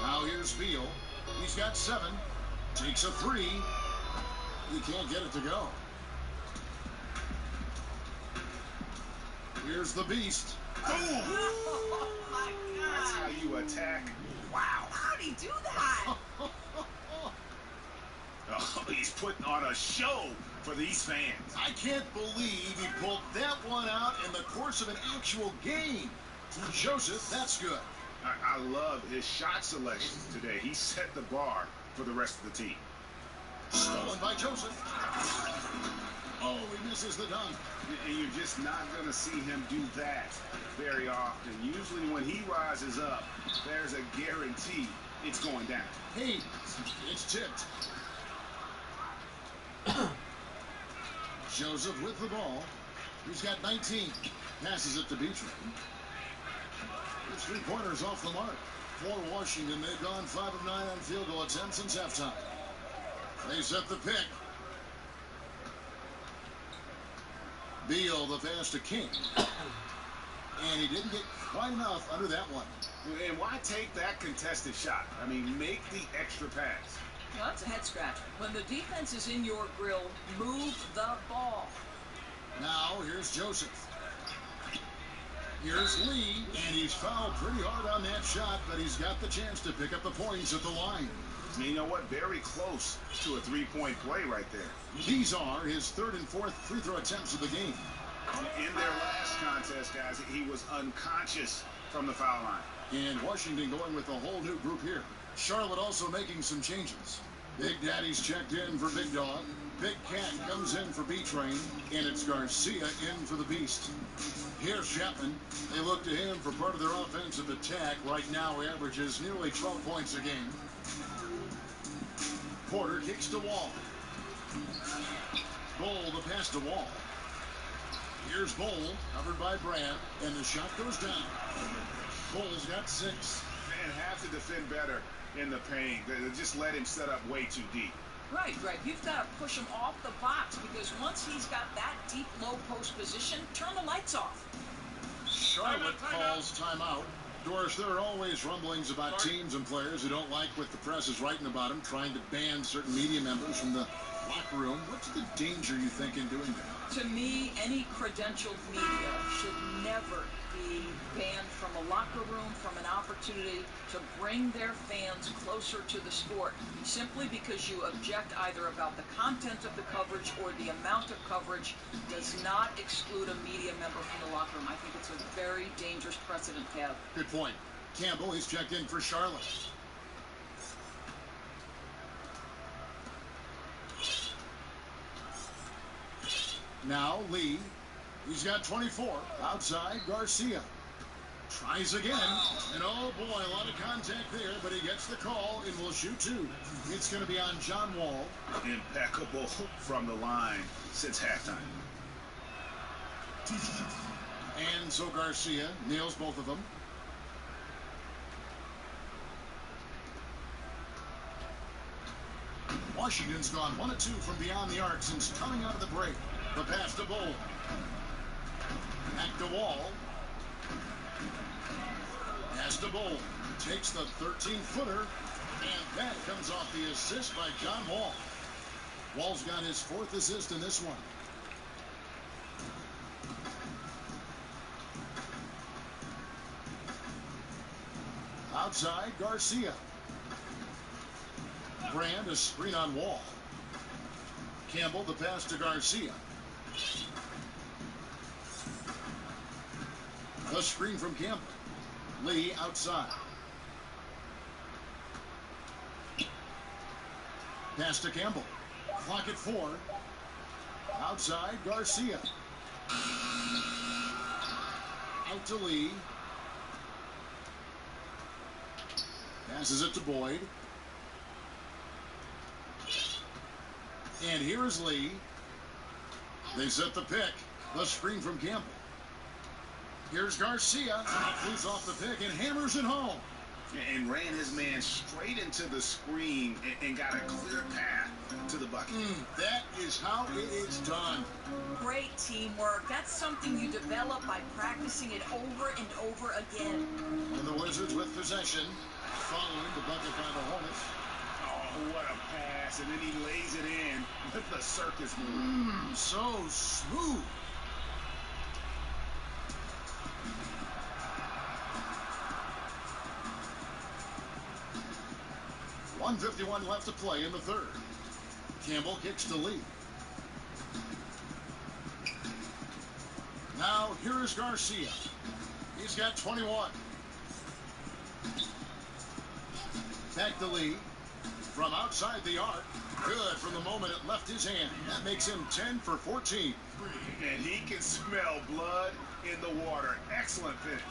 Now here's Beal. He's got 7. Takes a 3. He can't get it to go. Here's the Beast. Oh, my God. That's how you attack. Wow, how'd he do that? Oh, he's putting on a show for these fans. I can't believe he pulled that one out in the course of an actual game. Joseph, that's good. I love his shot selection today. He set the bar for the rest of the team. Stolen by Joseph. Oh, he misses the dunk. And you're just not going to see him do that very often. Usually when he rises up, there's a guarantee it's going down. Hey, it's tipped. Joseph with the ball. He's got 19. Passes it to Beatrice. It's 3-pointers off the mark. For Washington, they've gone 5 of 9 on field goal attempts since halftime. They set the pick. Beal, the pass to King. and he didn't get quite enough under that one. And why take that contested shot? I mean, make the extra pass. Well, that's a head scratcher. When the defense is in your grill, move the ball. Now, here's Joseph. Here's Lee, and he's fouled pretty hard on that shot, but he's got the chance to pick up the points at the line. And you know what? Very close to a three-point play right there. These are his third and fourth free throw attempts of the game. In their last contest, guys, he was unconscious from the foul line. And Washington going with a whole new group here. Charlotte also making some changes. Big Daddy's checked in for Big Dog. Big Cat comes in for B-Train. And it's Garcia in for the Beast. Here's Chapman. They look to him for part of their offensive attack. Right now he averages nearly 12 points a game. Porter kicks to Wall. Bull the pass to Wall. Here's Bull, covered by Brand, and the shot goes down. Bull's got 6. And have to defend better in the paint. They just let him set up way too deep. Right, Greg. You've got to push him off the box because once he's got that deep low post position, turn the lights off. Charlotte calls timeout. Doris, there are always rumblings about teams and players who don't like what the press is writing about them, trying to ban certain media members from the locker room. What's the danger, you think, in doing that? To me, any credentialed media should never be banned from a locker room, from an opportunity to bring their fans closer to the sport, simply because you object either about the content of the coverage or the amount of coverage does not exclude a media member from the locker room. I think it's a very dangerous precedent, Kev. Good point. Campbell, he's checked in for Charlotte. Now Lee, he's got 24. Outside, Garcia. Tries again, and oh boy, a lot of contact there, but he gets the call and will shoot 2. It's going to be on John Wall. Impeccable from the line since halftime. And so Garcia nails both of them. Washington's gone 1 of 2 from beyond the arc since coming out of the break. The pass to Bull. Back to Wall. Pass to Bull. Takes the 13-footer. And that comes off the assist by John Wall. Wall's got his 4th assist in this one. Outside, Garcia. Brand, a screen on Wall. Campbell, the pass to Garcia. The screen from Campbell. Lee outside. Pass to Campbell. Clock at 4. Outside, Garcia. Out to Lee. Passes it to Boyd. And here is Lee. They set the pick. The screen from Campbell. Here's Garcia. Loose off the pick and hammers it home. And ran his man straight into the screen and got a clear path to the bucket. That is how it is done. Great teamwork. That's something you develop by practicing it over and over again. And the Wizards with possession. Following the bucket by the Hornets. Oh, what a pass. And then he lays it in with the circus move. So smooth. .151 left to play in the third. Campbell kicks to Lee. Now here is Garcia. He's got 21. Back to Lee. From outside the arc. Good from the moment it left his hand. That makes him 10 for 14. And he can smell blood in the water. Excellent finish.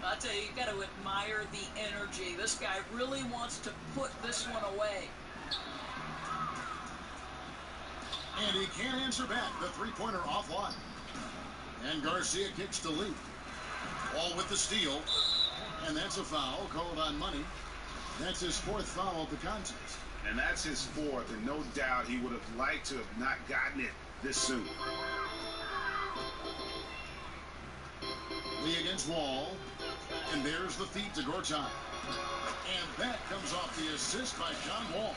I'll tell you, you got to admire the energy. This guy really wants to put this one away. And he can't answer back. The three-pointer offline. And Garcia kicks to Lee. All with the steal. And that's a foul called on Money. That's his 4th foul of the contest. And that's his 4th, and no doubt he would have liked to have not gotten it this soon. Lee against against Wall. And there's the feed to Gortat. And that comes off the assist by John Wall.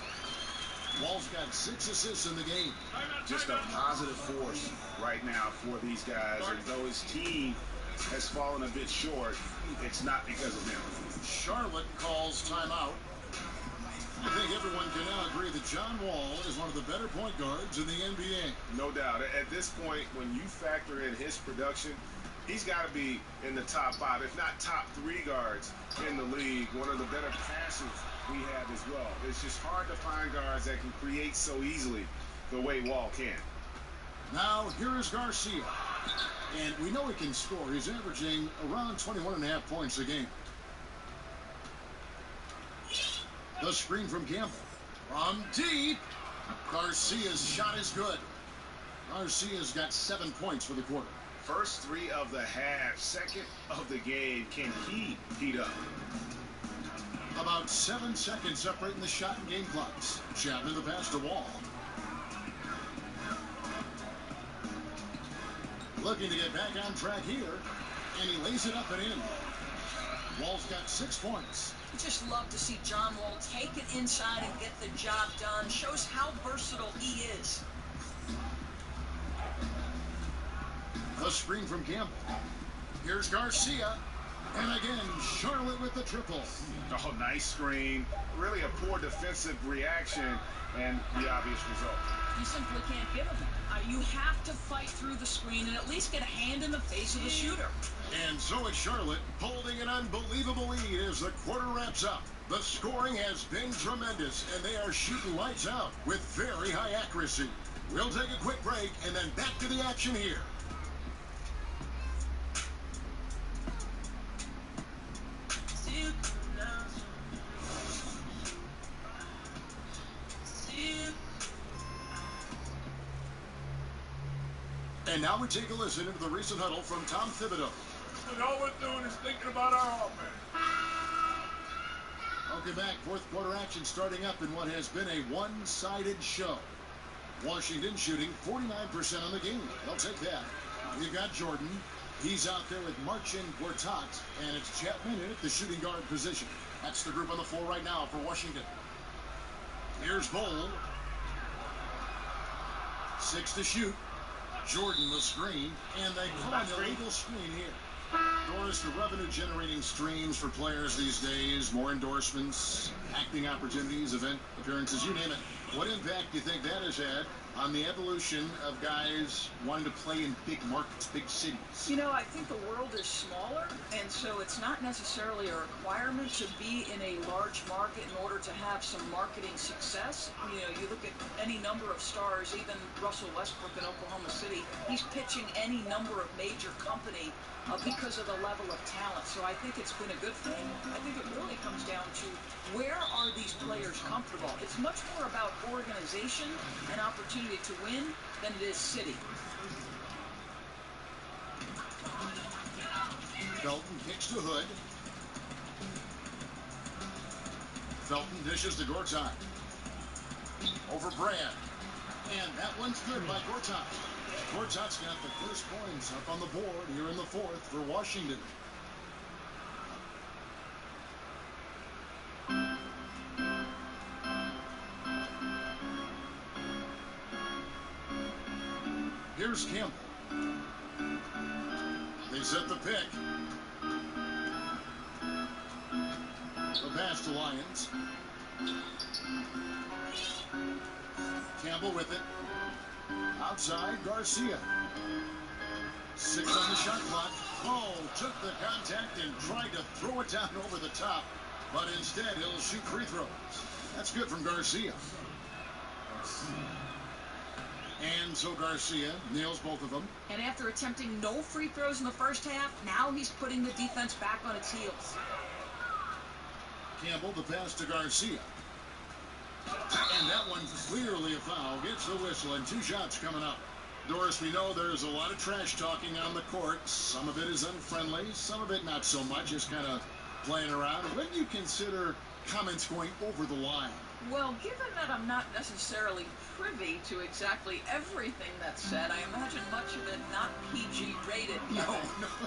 Wall's got 6 assists in the game. Just a positive force right now for these guys. And though his team has fallen a bit short, it's not because of him. Charlotte calls timeout. I think everyone can now agree that John Wall is one of the better point guards in the NBA. No doubt. At this point, when you factor in his production, he's got to be in the top 5, if not top 3 guards in the league. One of the better passers we have as well. It's just hard to find guards that can create so easily the way Wall can. Now, here is Garcia. And we know he can score. He's averaging around 21.5 points a game. The screen from Campbell. From deep. Garcia's shot is good. Garcia's got 7 points for the quarter. First 3 of the half, second of the game. Can he heat up? About 7 seconds separating the shot and game clocks. Chapman the pass to Wall. Looking to get back on track here. And he lays it up and in. Wall's got 6 points. I just love to see John Wall take it inside and get the job done. Shows how versatile he is. The screen from Campbell. Here's Garcia. And again, Charlotte with the triple. Oh, nice screen. Really a poor defensive reaction and the obvious result. You simply can't give him. You have to fight through the screen and at least get a hand in the face of the shooter. And so is Charlotte holding an unbelievable lead as the quarter wraps up. The scoring has been tremendous, and they are shooting lights out with very high accuracy. We'll take a quick break and then back to the action here. And now we take a listen into the recent huddle from Tom Thibodeau. And all we're doing is thinking about our offense. Welcome back. Fourth quarter action starting up in what has been a one-sided show. Washington shooting 49% on the game. They'll take that. We've got Jordan. He's out there with Marcin Gortat, and it's Chapman in at the shooting guard position. That's the group on the floor right now for Washington. Here's Bowl. 6 to shoot. Jordan the screen, and they call an illegal screen here. Doris, the revenue-generating streams for players these days, more endorsements, acting opportunities, event appearances, you name it. What impact do you think that has had on the evolution of guys wanting to play in big markets, big cities? You know, I think the world is smaller, and so it's not necessarily a requirement to be in a large market in order to have some marketing success. You know, you look at any number of stars, even Russell Westbrook in Oklahoma City, he's pitching any number of major company because of the level of talent. So I think it's been a good thing. I think it really comes down to where are these players comfortable. It's much more about organization and opportunity to win than it is city. Felton kicks to Hood. Felton dishes to Gortat. Over Brand. And that one's good by Gortat. Gortat's got the first points up on the board here in the fourth for Washington. Here's Campbell. They set the pick. The pass to Lyons. Campbell with it. Outside, Garcia. 6 on the shot clock. Oh, took the contact and tried to throw it down over the top, but instead he'll shoot free throws. That's good from Garcia. And so Garcia nails both of them. And after attempting no free throws in the first half, now he's putting the defense back on its heels. Campbell, the pass to Garcia. And that one clearly a foul. Gets the whistle, and 2 shots coming up. Doris, we know there's a lot of trash talking on the court. Some of it is unfriendly, some of it not so much, just kind of playing around. When do you consider comments going over the line? Well, given that I'm not necessarily privy to exactly everything that's said, I imagine much of it not PG rated. No.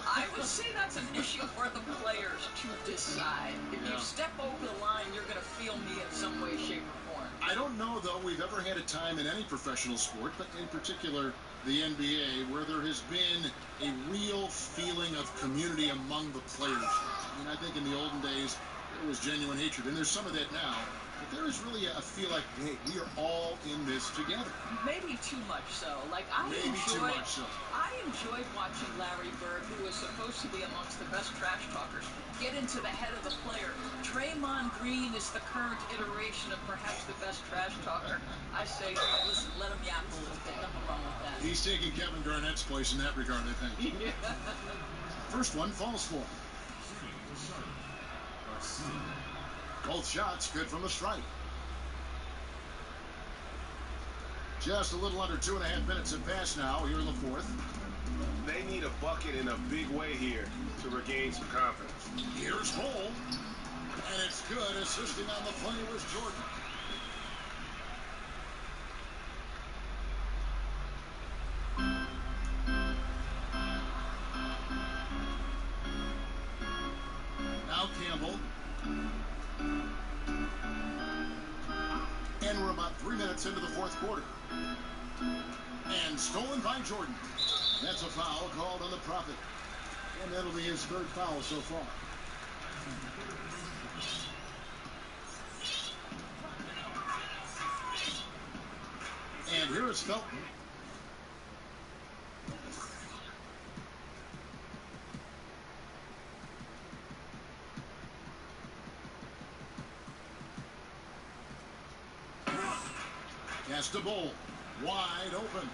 I would say that's an issue for the players to decide. If you step over the line, you're going to feel me in some way, shape, or form. I don't know, though, we've ever had a time in any professional sport, but in particular the NBA, where there has been a real feeling of community among the players. I mean, I think in the olden days, there was genuine hatred, and there's some of that now. But there is really a feel like, hey, we are all in this together. Maybe too much so. Like, I enjoyed watching Larry Bird, who was supposed to be amongst the best trash talkers, get into the head of the player. Draymond Green is the current iteration of perhaps the best trash talker. I say, listen, let him yap a little bit. Nothing wrong with that. He's taking Kevin Garnett's place in that regard, I think. Yeah. First one falls for him. Both shots good from the strike. Just a little under 2.5 minutes have passed now here in the fourth. They need a bucket in a big way here to regain some confidence. Here's Hole, and it's good. Assisting on the play was Jordan. Now Campbell. And we're about 3 minutes into the fourth quarter. And stolen by Jordan. That's a foul called on the Prophet. And that'll be his third foul so far. And here is Felton. Has to bowl. Wide open.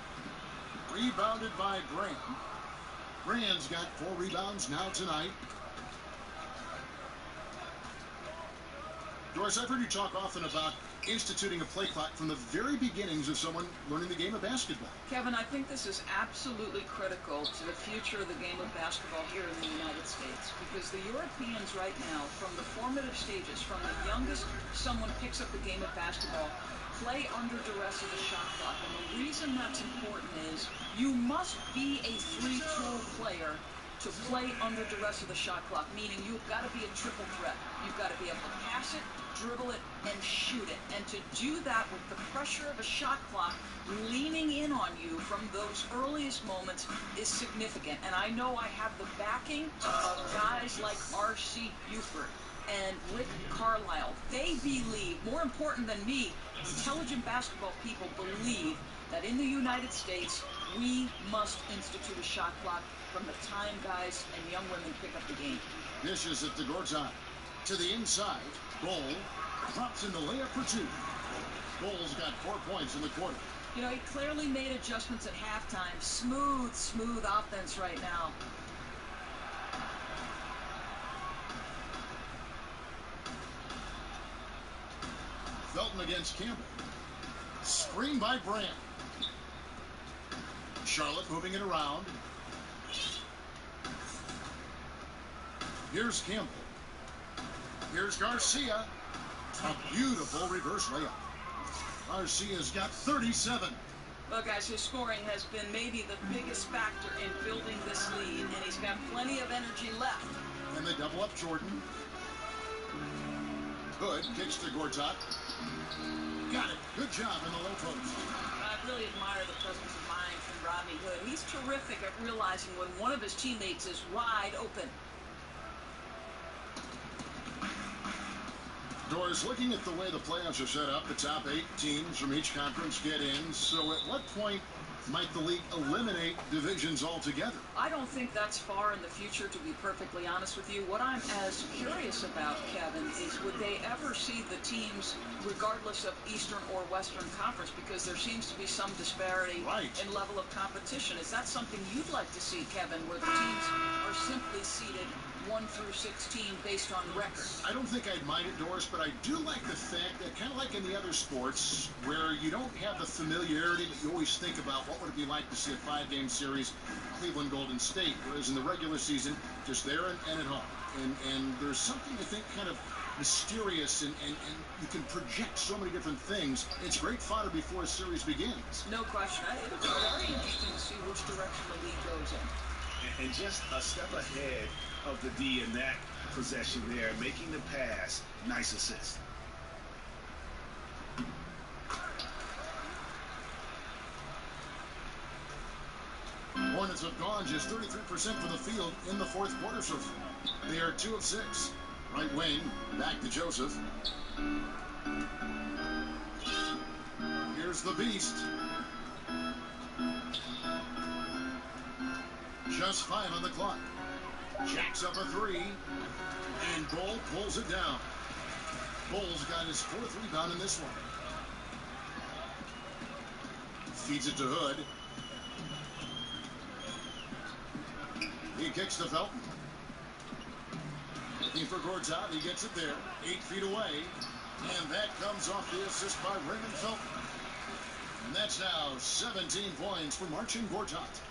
Rebounded by Brand. Brand's got 4 rebounds now tonight. Doris, I've heard you talk often about instituting a play clock from the very beginnings of someone learning the game of basketball. Kevin, I think this is absolutely critical to the future of the game of basketball here in the United States, because the Europeans right now, from the formative stages, from the youngest someone picks up the game of basketball, play under duress of the shot clock. And the reason that's important is you must be a three-tool player to play under duress of the shot clock, meaning you've got to be a triple threat. You've got to be able to pass it, dribble it, and shoot it. And to do that with the pressure of a shot clock leaning in on you from those earliest moments is significant. And I know I have the backing of guys like R.C. Buford and Rick Carlisle. They believe, more important than me, intelligent basketball people believe that in the United States, we must institute a shot clock from the time guys and young women pick up the game. Dishes it to Gortat. To the inside. Goal drops in the layup for 2. Goal's got 4 points in the quarter. You know, he clearly made adjustments at halftime. Smooth offense right now. Felton against Campbell. Screen by Brand. Charlotte moving it around. Here's Campbell. Here's Garcia. A beautiful reverse layup. Garcia's got 37. Well, guys, his scoring has been maybe the biggest factor in building this lead, and he's got plenty of energy left. And they double up Jordan. Hood kicks to Gortat. Got it. Good job in the low post. I really admire the presence of mind from Rodney Hood. He's terrific at realizing when one of his teammates is wide open. Doris, looking at the way the playoffs are set up, the top 8 teams from each conference get in. So at what point might the league eliminate divisions altogether? I don't think that's far in the future, to be perfectly honest with you. What I'm as curious about, Kevin, is would they ever see the teams, regardless of Eastern or Western Conference, because there seems to be some disparity in level of competition. Is that something you'd like to see, Kevin, where the teams are simply seeded 1 through 16 based on record? I don't think I'd mind it, Doris, but I do like the fact that, kind of like in the other sports, where you don't have the familiarity, but you always think about what would it be like to see a 5-game series, Cleveland Golden State, whereas in the regular season, just there and at home. And there's something, I think, kind of mysterious, and you can project so many different things. It's great fodder before a series begins. No question. It'll be very interesting to see which direction the league goes in. And just a step ahead of the D in that possession there, making the pass. Nice assist. Hornets have gone just 33% from the field in the fourth quarter so far. They are 2 of 6. Right wing, back to Joseph. Here's the beast. Just 5 on the clock. Jacks up a 3. And Bull pulls it down. Bull's got his 4th rebound in this one. Feeds it to Hood. He kicks to Felton. Looking for Gortat. He gets it there. 8 feet away. And that comes off the assist by Raymond Felton. And that's now 17 points for Marcin Gortat.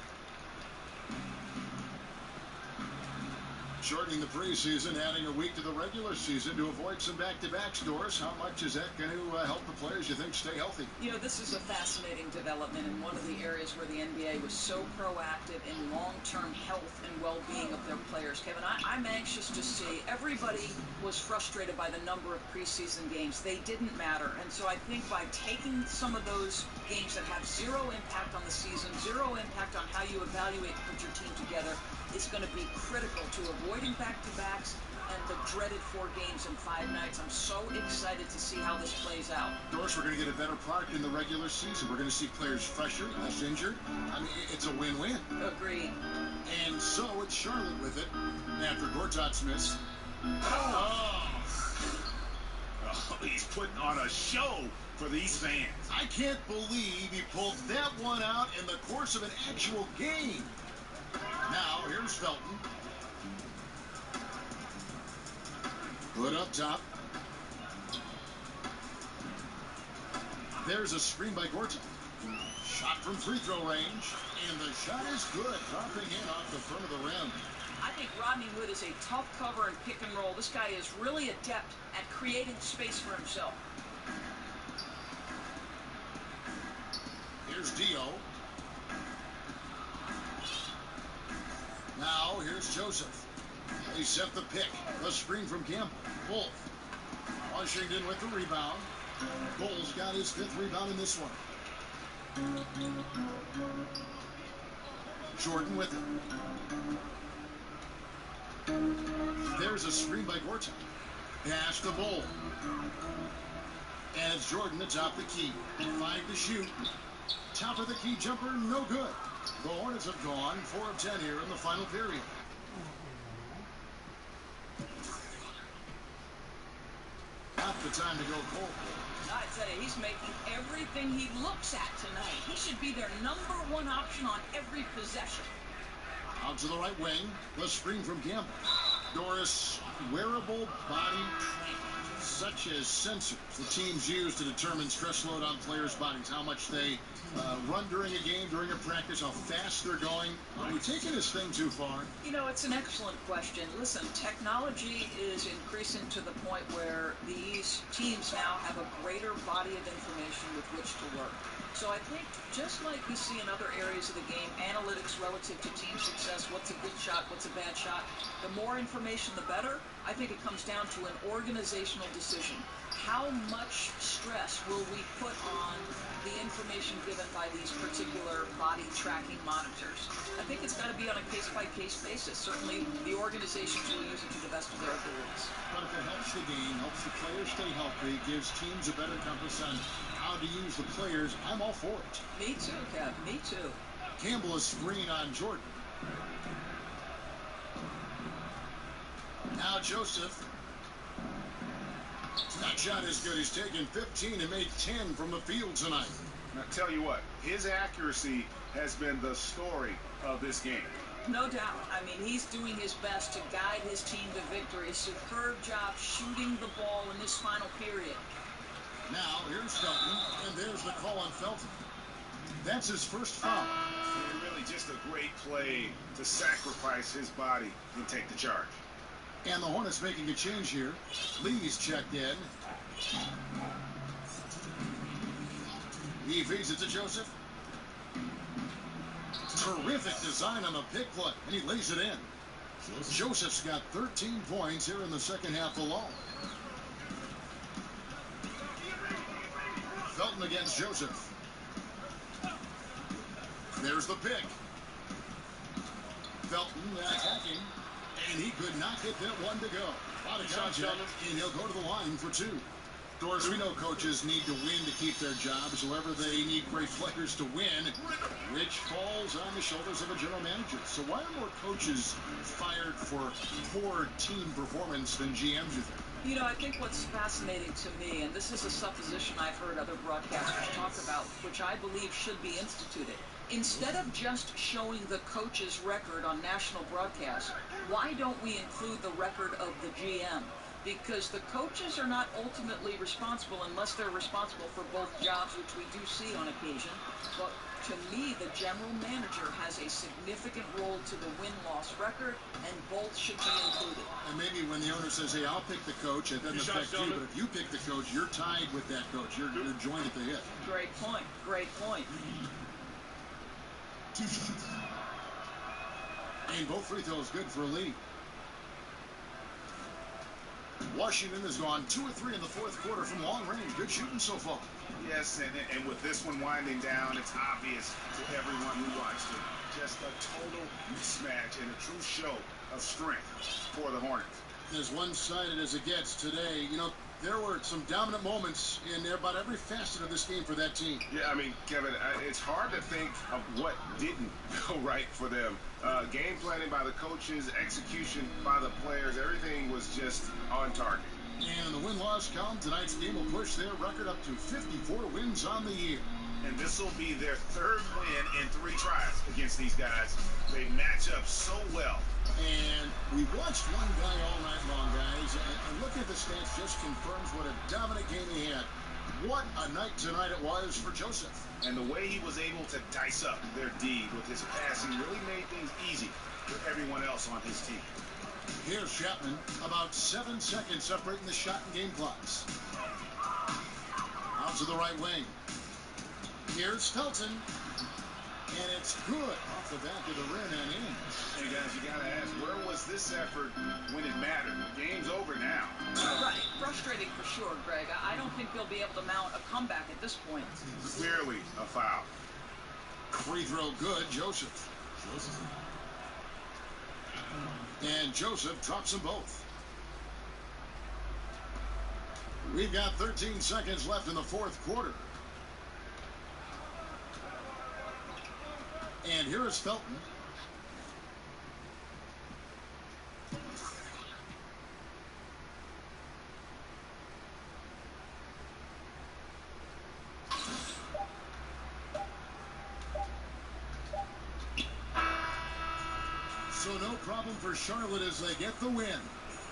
Shortening the preseason, adding a week to the regular season to avoid some back-to-back scores. How much is that going to help the players, you think, stay healthy? You know, this is a fascinating development in one of the areas where the NBA was so proactive in long-term health and well-being of their players. Kevin, I'm anxious to see. Everybody was frustrated by the number of preseason games. They didn't matter. And so I think by taking some of those games that have zero impact on the season, zero impact on how you evaluate and put your team together, is going to be critical to avoiding back-to-backs and the dreaded 4 games in 5 nights. I'm so excited to see how this plays out. Of course, we're going to get a better product in the regular season. We're going to see players fresher, less injured. I mean, it's a win-win. Agreed. And so it's Charlotte with it after Gortat's miss. Oh, he's putting on a show for these fans. I can't believe he pulled that one out in the course of an actual game. Now, here's Felton. Hood up top. There's a screen by Gortat. Shot from free throw range. And the shot is good. Dropping in off the front of the rim. I think Rodney Hood is a tough cover and pick and roll. This guy is really adept at creating space for himself. Here's Dio. Now, here's Joseph. They set the pick. The screen from Campbell. Wolf. Washington with the rebound. Bull's got his 5th rebound in this one. Jordan with it. There's a screen by Gortat. Pass to Bull. And it's Jordan atop the key. 5 to shoot. Top of the key jumper, no good. The Hornets have gone 4 of 10 here in the final period. Not the time to go cold. I tell you, he's making everything he looks at tonight. He should be their #1 option on every possession. Out to the right wing. The screen from Campbell. Doris, wearable body trackers, such as sensors the teams use to determine stress load on players' bodies, how much they run during a game, during a practice, how fast they're going. Are we taking this thing too far? You know, it's an excellent question. Listen, technology is increasing to the point where these teams now have a greater body of information with which to work. So I think just like we see in other areas of the game, analytics relative to team success, what's a good shot, what's a bad shot, the more information, the better. I think it comes down to an organizational decision. How much stress will we put on the information given by these particular body tracking monitors? I think it's got to be on a case-by-case basis. Certainly, the organizations will use it to the best of their abilities. But if it helps the game, helps the players stay healthy, gives teams a better compass on how to use the players, I'm all for it. Me too, Kev. Me too. Campbell is screen on Jordan. Now Joseph. That shot is good. He's taken 15 and made 10 from the field tonight. Now, tell you what, his accuracy has been the story of this game. No doubt. I mean, he's doing his best to guide his team to victory. A superb job shooting the ball in this final period. Now, here's Felton, and there's the call on Felton. That's his first foul. Really just a great play to sacrifice his body and take the charge. And the Hornets making a change here. Lee's checked in. He feeds it to Joseph. Terrific design on the pick play, and he lays it in. Joseph's got 13 points here in the second half alone. Felton against Joseph. There's the pick. Felton attacking, and he could not get that one to go. A lot of contact, and he'll go to the line for two. Doris, we know coaches need to win to keep their jobs. However, they need great players to win, which falls on the shoulders of a general manager. So why are more coaches fired for poor team performance than GMs, you think? You know, I think what's fascinating to me, and this is a supposition I've heard other broadcasters talk about, which I believe should be instituted. Instead of just showing the coach's record on national broadcast, why don't we include the record of the GM? Because the coaches are not ultimately responsible unless they're responsible for both jobs, which we do see on occasion. But to me, the general manager has a significant role to the win-loss record, and both should be included. And maybe when the owner says, hey, I'll pick the coach, it doesn't affect you. But if you pick the coach, you're tied with that coach. You're joined at the hip. Great point. Great point. And both free throws good for Lee. Washington has gone 2 of 3 in the fourth quarter from long range. Good shooting so far. Yes, and with this one winding down, it's obvious to everyone who watched it. Just a total mismatch and a true show of strength for the Hornets. As one-sided as it gets today, you know, there were some dominant moments in about every facet of this game for that team. Yeah, I mean, Kevin, it's hard to think of what didn't go right for them. Game planning by the coaches, execution by the players, everything was just on target. And the win-loss column, tonight's game will push their record up to 54 wins on the year. And this will be their third win in 3 tries against these guys. They match up so well. And we watched one guy all night long, guys, and looking at the stats just confirms what a dominant game he had. What a night tonight it was for Joseph. And the way he was able to dice up their D with his passing really made things easy for everyone else on his team. Here's Chapman, about 7 seconds separating the shot and game clocks. Out to the right wing. Here's Felton. And it's good off the back of the rim and in. Hey, guys, you got to ask, where was this effort when it mattered? The game's over now. Right. Frustrating for sure, Greg. I don't think they'll be able to mount a comeback at this point. Clearly a foul. Free throw good, Joseph. And Joseph drops them both. We've got 13 seconds left in the fourth quarter. And here is Felton. So no problem for Charlotte as they get the win.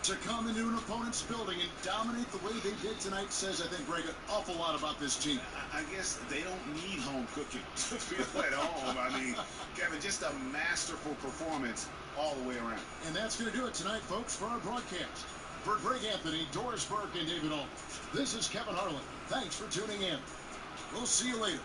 To come into an opponent's building and dominate the way they did tonight says, I think, Greg, an awful lot about this team. I guess they don't need home cooking to feel at home. I mean, Kevin, just a masterful performance all the way around. And that's going to do it tonight, folks, for our broadcast. For Greg Anthony, Doris Burke, and David Aldridge, this is Kevin Harlan. Thanks for tuning in. We'll see you later.